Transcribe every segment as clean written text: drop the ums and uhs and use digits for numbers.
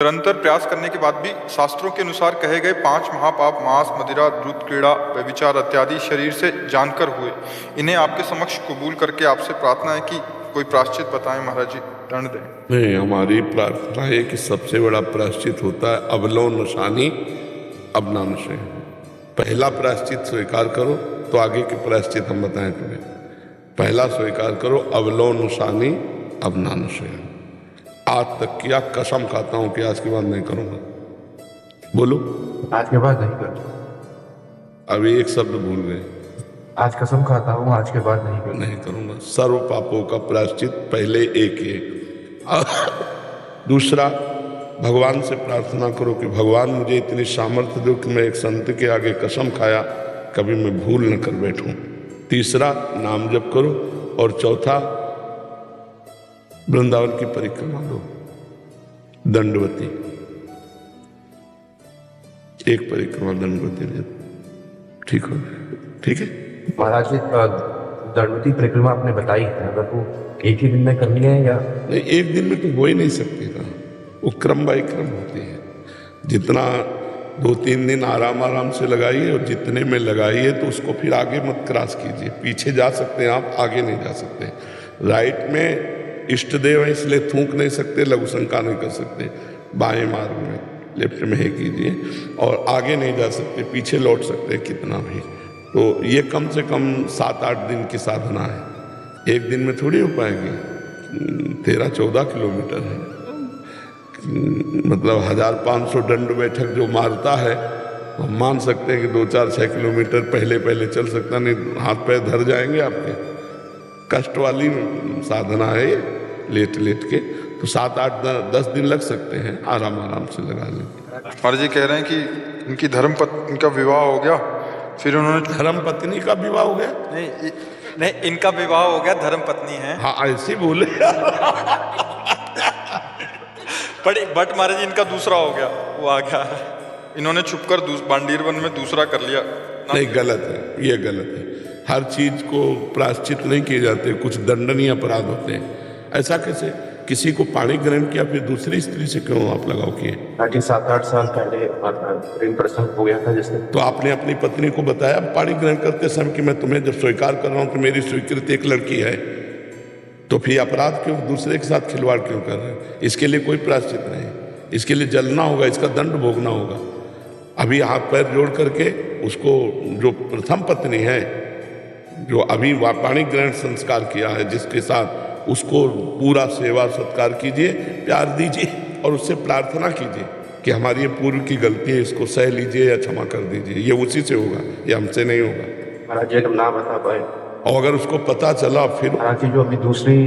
निरंतर प्रयास करने के बाद भी शास्त्रों के अनुसार कहे गए 5 महापाप मांस, मदिरा, द्रुत क्रीड़ा, व्यभिचार इत्यादि शरीर से जानकर हुए, इन्हें आपके समक्ष कबूल करके आपसे प्रार्थना है कि कोई प्रायश्चित बताएं महाराज जी, दंड दें। नहीं, हमारी प्रार्थना है कि सबसे बड़ा प्रायश्चित होता है अवलव नशानी अवनानशय। पहला प्रायश्चित स्वीकार करो तो आगे के प्रायश्चित हम बताएं तुम्हें। पहला स्वीकार करो अवलव नशानी अवनानशय। आज तक किया, कसम खाता हूं कि आज के बाद नहीं करूंगा। बोलो, आज के बाद नहीं करूंगा। अभी एक शब्द भूल गए। आज कसम खाता हूँ आज के बाद नहीं करूंगा। नहीं करूंगा। सर्व पापों का प्रायश्चित पहले एक ही। दूसरा, भगवान से प्रार्थना करो कि भगवान मुझे इतनी सामर्थ्य दो कि मैं एक संत के आगे कसम खाया कभी मैं भूल न कर बैठूं। तीसरा, नाम जप करो। और चौथा, वृंदावन की परिक्रमा दो, दंडवती। एक परिक्रमा दंडवती दे, ठीक हो? ठीक है महाराज जी, दंडवती परिक्रमा आपने बताई है, अगर वो एक ही दिन में करनी है या नहीं? एक दिन में तो हो ही नहीं सकती था, वो क्रम बाई क्रम होती है। जितना 2-3 दिन आराम से लगाइए और जितने में लगाइए तो उसको फिर आगे मत क्रॉस कीजिए। पीछे जा सकते हैं आप, आगे नहीं जा सकते। राइट में इष्ट देव है इसलिए थूक नहीं सकते, लघु शंका नहीं कर सकते। बाएं मार्ग में, लेफ्ट में है कीजिए। और आगे नहीं जा सकते, पीछे लौट सकते हैं कितना भी। तो ये कम से कम 7-8 दिन की साधना है, एक दिन में थोड़ी हो पाएगी। 13-14 किलोमीटर है, मतलब 1500 दंड बैठक जो मारता है, हम मान सकते हैं कि 2-4-6 किलोमीटर पहले चल सकता, नहीं हाथ पैर धर जाएंगे आपके। कष्ट वाली साधना है ये, लेट के। तो 7-8-10 दिन लग सकते हैं, आराम से लगा लेंगे। महाराज जी कह रहे हैं कि इनकी धर्मपत्नी का विवाह हो गया, फिर उन्होंने धर्म पत्नी का विवाह हो गया? नहीं, इनका विवाह हो गया, धर्म पत्नी है। हाँ, ऐसे बोले। बट महाराज जी इनका दूसरा हो गया, वो आ गया, इन्होंने छुपकर बांडीर वन में दूसरा कर लिया। नहीं, गलत है, ये गलत है। हर चीज को प्रायश्चित नहीं किए जाते, कुछ दंडनीय अपराध होते हैं। ऐसा कैसे? किसी को पाणी ग्रहण किया फिर दूसरी स्त्री से क्यों आप लगाव किए? ताकि 7-8 साल पहले प्रेम प्रसंग हो गया था जिससे। तो आपने अपनी पत्नी को बताया पाणी ग्रहण करते समय कि मैं तुम्हें जब स्वीकार कर रहा हूं कि मेरी स्वीकृति एक लड़की है, तो फिर अपराध क्यों, दूसरे के साथ खिलवाड़ क्यों कर रहे हैं? इसके लिए कोई प्रायश्चित नहीं, इसके लिए जलना होगा, इसका दंड भोगना होगा। अभी हाथ पैर जोड़ करके उसको, जो प्रथम पत्नी है, जो अभी पाणी ग्रहण संस्कार किया है जिसके साथ, उसको पूरा सेवा सत्कार कीजिए, प्यार दीजिए और उससे प्रार्थना कीजिए कि हमारी ये पूर्व की गलती है, इसको सह लीजिए या क्षमा कर दीजिए। ये उसी से होगा, ये हमसे नहीं होगा। महाराज जी, अगर ना बता पाए और अगर उसको पता चला फिर, महाराज जी जो अभी दूसरी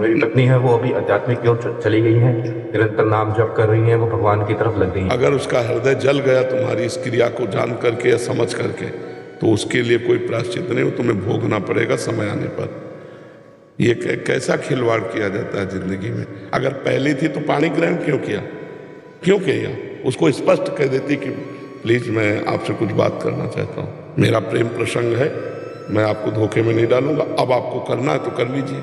मेरी पत्नी है वो अभी आध्यात्मिक की ओर चली गई है, निरंतर नाम जप कर रही है, वो भगवान की तरफ लग गई है। अगर उसका हृदय जल गया तुम्हारी इस क्रिया को जान करके या समझ करके, तो उसके लिए कोई प्रायश्चित नहीं, वो तुम्हें भोगना पड़ेगा समय आने पर। ये कैसा खिलवाड़ किया जाता है जिंदगी में? अगर पहले थी तो पाणी ग्रहण क्यों किया? उसको स्पष्ट कह देती कि प्लीज मैं आपसे कुछ बात करना चाहता हूँ, मेरा प्रेम प्रसंग है, मैं आपको धोखे में नहीं डालूंगा, अब आपको करना है तो कर लीजिए।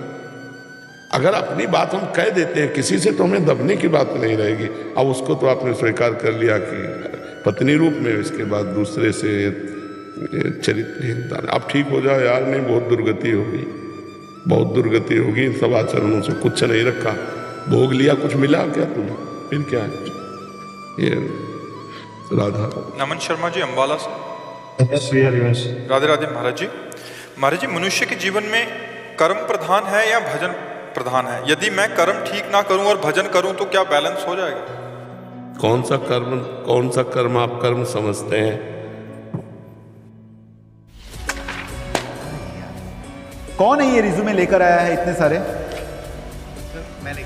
अगर अपनी बात हम कह देते हैं किसी से तो हमें दबने की बात नहीं रहेगी। अब उसको तो आपने स्वीकार कर लिया कि पत्नी रूप में, इसके बाद दूसरे से चरित्रहीनता। अब ठीक हो जाओ यार, नहीं बहुत दुर्गति होगी, बहुत दुर्गति होगी। इन सब आचरणों से कुछ नहीं रखा, भोग लिया, कुछ मिला क्या तुम्हें? फिर क्या है ये? राधा नमन शर्मा जी अम्बाला से। राधे राधे महाराज जी। महाराज जी, मनुष्य के जीवन में कर्म प्रधान है या भजन प्रधान है? यदि मैं कर्म ठीक ना करूं और भजन करूं तो क्या बैलेंस हो जाएगा? कौन सा कर्म आप कर्म समझते हैं? कौन है ये रिज्यूमे लेकर आया है इतने सारे? मैंने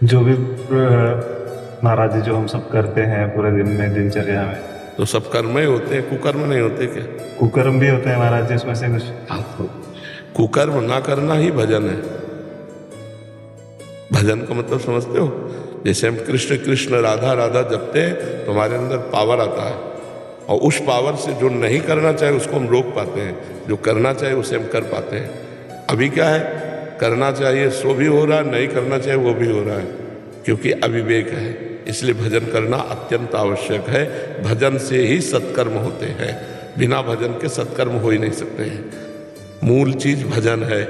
जो भी महाराज जी जो हम सब करते हैं पूरे दिन में, दिनचर्या में, तो सब कर्म ही होते हैं, कुकर्म नहीं होते क्या? कुकर्म भी होते हैं महाराज जी, उसमें से कुछ। कुकर्म ना करना ही भजन है। भजन का मतलब समझते हो? जैसे हम कृष्ण कृष्ण राधा राधा जपते हैं तो हमारे अंदर पावर आता है, और उस पावर से जो नहीं करना चाहे उसको हम रोक पाते हैं, जो करना चाहे उसे हम कर पाते हैं। अभी क्या है, करना चाहिए सो भी हो रहा है, नहीं करना चाहिए वो भी हो रहा है, क्योंकि अविवेक है। इसलिए भजन करना अत्यंत आवश्यक है। भजन से ही सत्कर्म होते हैं, बिना भजन के सत्कर्म हो ही नहीं सकते हैं। मूल चीज भजन है।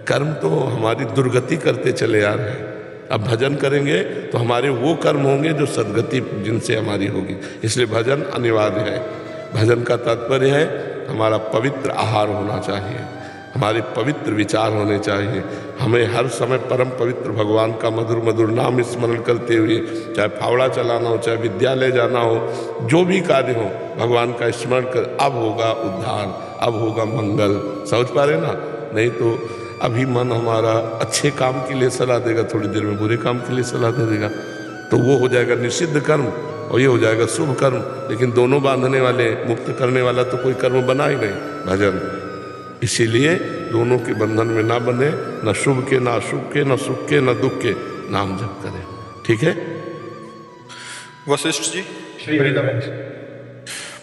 कर्म तो हमारी दुर्गति करते चले आ रहे हैं। अब भजन करेंगे तो हमारे वो कर्म होंगे जो सद्गति जिनसे हमारी होगी। इसलिए भजन अनिवार्य है। भजन का तात्पर्य है हमारा पवित्र आहार होना चाहिए, हमारे पवित्र विचार होने चाहिए। हमें हर समय परम पवित्र भगवान का मधुर मधुर नाम स्मरण करते हुए, चाहे फावड़ा चलाना हो, चाहे विद्यालय जाना हो, जो भी कार्य हो, भगवान का स्मरण कर। अब होगा उद्धार, अब होगा मंगल। समझ पा रहे ना? नहीं तो अभी मन हमारा अच्छे काम के लिए सलाह देगा, थोड़ी देर में बुरे काम के लिए सलाह दे देगा, तो वो हो जाएगा निषिद्ध कर्म और ये हो जाएगा शुभ कर्म। लेकिन दोनों बांधने वाले, मुक्त करने वाला तो कोई कर्म बना ही नहीं, भजन। इसीलिए दोनों के बंधन में ना बने, न शुभ के, न अशुभ के, न सुख के, न दुख के, नाम जप करें। ठीक है? वशिष्ठ जी। श्री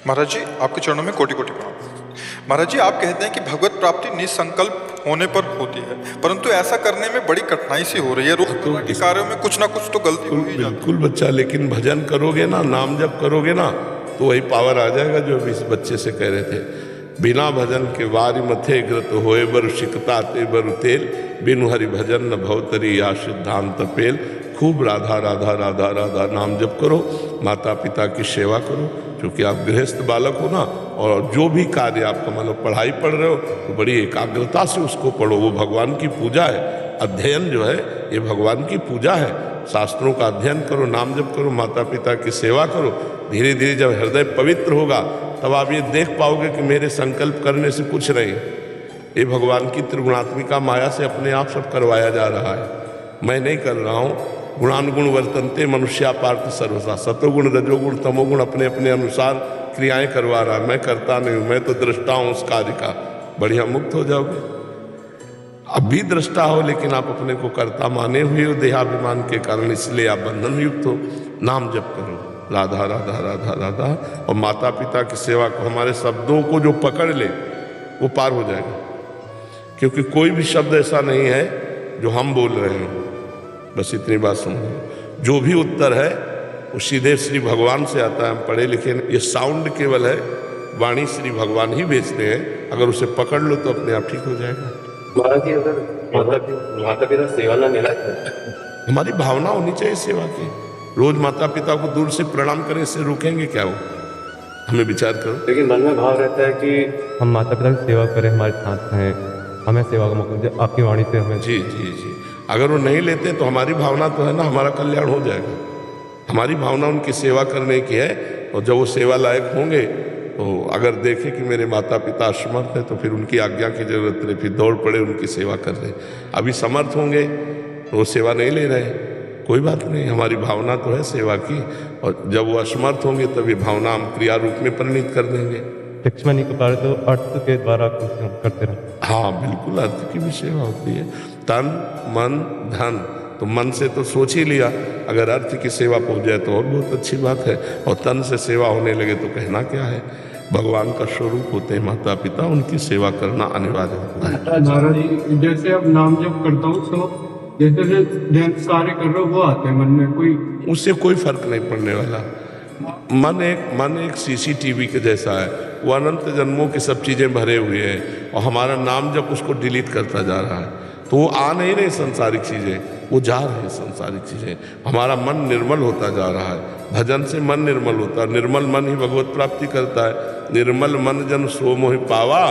महाराज जी, आपके चरणों में कोटि कोटि प्रणाम। महाराज जी, आप कहते हैं कि भगवत प्राप्ति निसंकल्प होने पर होती है, परंतु ऐसा करने में बड़ी कठिनाई सी हो रही है। रोजमर्रा के कार्यों में कुछ ना कुछ तो गलती हो ही जाती है। बिल्कुल बच्चा, लेकिन भजन करोगे ना, नाम जप करोगे ना, तो वही पावर आ जाएगा जो अभी इस बच्चे से कह रहे थे। बिना भजन के वारि मथे ग्रत होए बरु सिकता ते बरु तेल, बिनु हरि भजन न भवतरी या सिद्धांत पेल। खूब राधा राधा राधा राधा नाम जप करो, माता पिता की सेवा करो, क्योंकि आप गृहस्थ बालक हो ना, और जो भी कार्य आपका मान लो पढ़ाई पढ़ रहे हो तो बड़ी एकाग्रता से उसको पढ़ो। वो भगवान की पूजा है। अध्ययन जो है ये भगवान की पूजा है। शास्त्रों का अध्ययन करो, नाम जप करो, माता पिता की सेवा करो। धीरे धीरे जब हृदय पवित्र होगा तब आप ये देख पाओगे कि मेरे संकल्प करने से कुछ नहीं, ये भगवान की त्रिगुणात्मिका माया से अपने आप सब करवाया जा रहा है। मैं नहीं कर रहा हूँ। गुणानुगुण वर्तनते मनुष्या पार्थ सर्वसा। सतोगुण रजोगुण तमोगुण अपने अपने अनुसार क्रियाएं करवा रहा है। मैं करता नहीं हूँ, मैं तो दृष्टा हूँ उस कार्य का। बढ़िया मुक्त हो जाओगे। अब भी दृष्टा हो लेकिन आप अपने को कर्ता माने हुए हो देहाभिमान के कारण, इसलिए आप बंधन युक्त हो। नाम जप करो, राधा राधा राधा राधा, और माता पिता की सेवा को। हमारे शब्दों को जो पकड़ ले वो पार हो जाएगा, क्योंकि कोई भी शब्द ऐसा नहीं है जो हम बोल रहे हैं। बस इतनी बात समझो। जो भी उत्तर है वो सीधे श्री भगवान से आता है। हम पढ़े लिखे, ये साउंड केवल है, वाणी श्री भगवान ही भेजते हैं। अगर उसे पकड़ लो तो अपने आप ठीक हो जाएगा। महाराज जी, अगर माता पिता सेवा ना मिला, हमारी भावना होनी चाहिए सेवा की। रोज माता पिता को दूर से प्रणाम करें, इससे रुकेंगे क्या? वो हमें विचार करो। लेकिन मन में भाव रहता है कि हम माता पिता की सेवा करें, हमारे साथ हैं, हमें सेवा का मौका दे, आपकी वाणी से हमें। जी जी जी। अगर वो नहीं लेते तो हमारी भावना तो है ना, हमारा कल्याण हो जाएगा। हमारी भावना उनकी सेवा करने की है, और जब वो सेवा लायक होंगे तो अगर देखें कि मेरे माता पिता असमर्थ है तो फिर उनकी आज्ञा की जरूरत नहीं, फिर दौड़ पड़े उनकी सेवा कर रहे। अभी समर्थ होंगे तो वो सेवा नहीं ले रहे, कोई बात नहीं, हमारी भावना तो है सेवा की। और जब वो असमर्थ होंगे तब ये भावना हम क्रिया रूप में परिणित कर देंगे। शिक्षा नहीं कर पा रहे तो अर्थ के द्वारा करते रहे। हाँ बिल्कुल, अर्थ की भी सेवा होती है। तन मन धन, तो मन से तो सोच ही लिया, अगर अर्थ की सेवा पहुंच जाए तो और बहुत अच्छी बात है। और तन से सेवा होने लगे तो कहना क्या है। भगवान का स्वरूप होते हैं माता पिता, उनकी सेवा करना अनिवार्य होता है। महाराज जी, जैसे अब नाम जप करता हूँ तो जैसे ध्यान कार्य कर रहे हो वो आते हैं मन में, कोई उससे कोई फर्क नहीं पड़ने वाला। मन एक सीसीटीवी के जैसा है, वो अनंत जन्मों की सब चीज़ें भरे हुए हैं, और हमारा नाम जब उसको डिलीट करता जा रहा है तो वो आ नहीं रही संसारिक चीज़ें, वो जा रही है संसारिक चीज़ें। हमारा मन निर्मल होता जा रहा है। भजन से मन निर्मल होता है, निर्मल मन ही भगवत प्राप्ति करता है। निर्मल मन जन सो मोहि पावा,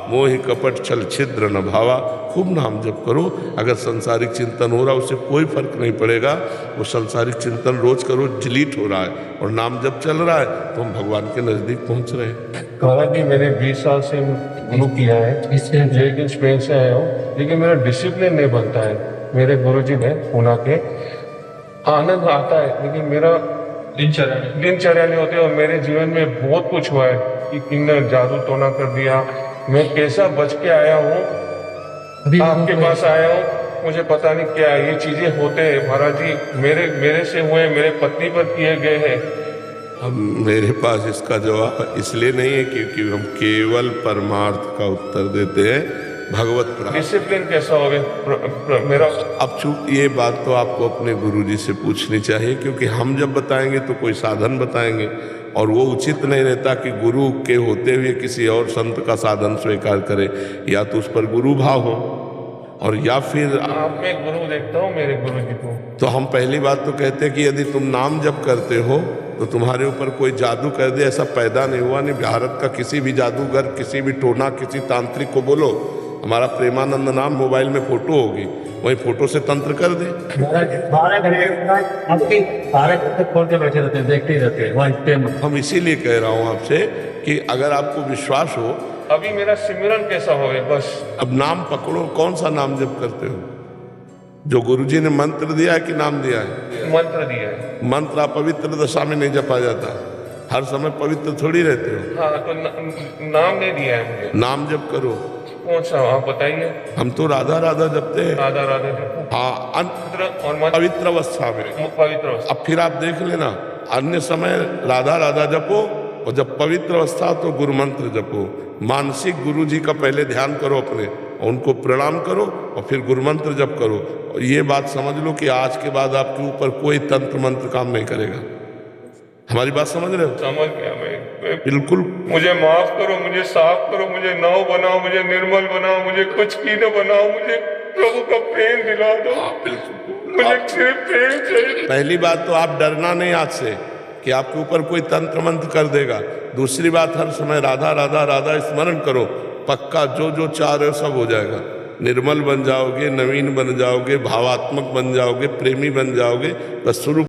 मोहि कपट छल छिद्र न भावा। खूब नाम जप करो। अगर संसारिक चिंतन हो रहा उससे कोई फर्क नहीं पड़ेगा, वो संसारिक चिंतन रोज करो, डिलीट हो रहा है, और नाम जप चल रहा है तो हम भगवान के नजदीक पहुंच रहे हैं। महाराज जी, मैंने 20 साल से गुरु किया है, लेकिन स्पेन से आया हूँ, लेकिन मेरा डिसिप्लिन नहीं बनता है। मेरे गुरुजी ने पूना के, आनंद आता है लेकिन मेरा दिनचर्या नहीं होती। और मेरे जीवन में बहुत कुछ हुआ है कि किन्ने जादू टोना कर दिया। मैं कैसा बच के आया हूँ, आपके पास आया हूँ, मुझे पता नहीं क्या ये चीजें होते हैं। महाराज जी, मेरे से हुए, मेरे पत्नी पर किए गए हैं। अब मेरे पास इसका जवाब इसलिए नहीं है क्योंकि हम केवल परमार्थ का उत्तर देते हैं। भगवत प्राप्त। डिसिप्लिन कैसा होगा मेरा? अब चूक ये बात तो आपको अपने गुरुजी से पूछनी चाहिए, क्योंकि हम जब बताएंगे तो कोई साधन बताएंगे और वो उचित नहीं रहता कि गुरु के होते हुए किसी और संत का साधन स्वीकार करे। या तो उस पर गुरु भाव हो और या फिर आप में गुरु देखता हूँ मेरे गुरु जी को। तो हम पहली बात तो कहते हैं कि यदि तुम नाम जप करते हो तो तुम्हारे ऊपर कोई जादू कर दे, ऐसा पैदा नहीं हुआ। नहीं, भारत का किसी भी जादूगर, किसी भी टोना, किसी तांत्रिक को बोलो हमारा प्रेमानंद नाम मोबाइल में फोटो होगी, वही फोटो से तंत्र कर दे। 12 घंटे खोल के बैठे रहते हैं, देखते ही रहते हैं। हम इसीलिए कह रहा हूँ आपसे कि अगर आपको विश्वास हो। अभी मेरा सिमरन कैसा होगा? बस अब नाम पकड़ो, कौन सा नाम जप करते हो? जो गुरुजी ने मंत्र दिया है कि नाम दिया है? मंत्र दिया है। मंत्र पवित्र दशा में नहीं जपा जाता, हर समय पवित्र थोड़ी रहते हो। हाँ, तो नाम नहीं दिया है मुझे। नाम जप करो। कौन सा आप बताइए? हम तो राधा राधा जपते हैं। राधा राधा जपो। हाँ, और पवित्र अवस्था में। पवित्र अवस्था। अब फिर आप देख लेना, अन्य समय राधा राधा जपो और जब पवित्र अवस्था तो गुरु मंत्र जपो। मानसिक गुरु जी का पहले ध्यान करो अपने, उनको प्रणाम करो और फिर गुरु मंत्र जप करो। और ये बात समझ लो कि आज के बाद आपके ऊपर कोई तंत्र मंत्र काम नहीं करेगा। हमारी बात समझ रहे हो? समझ गया मैं। बिल्कुल। मुझे माफ करो, मुझे साफ करो, मुझे नव बनाओ, मुझे निर्मल बनाओ, मुझे कुछ की न बनाओ, मुझे प्रभु का प्रेम दिला दो। मुझे सिर्फ प्रेम चाहिए। पहली बात तो आप डरना नहीं आज से कि आपके ऊपर कोई तंत्र मंत्र कर देगा। दूसरी बात, हर समय राधा राधा राधा स्मरण करो, पक्का जो जो चाह रहे हो सब हो जाएगा। निर्मल बन जाओगे, नवीन बन जाओगे, भावात्मक बन जाओगे, प्रेमी बन जाओगे। बस शुरू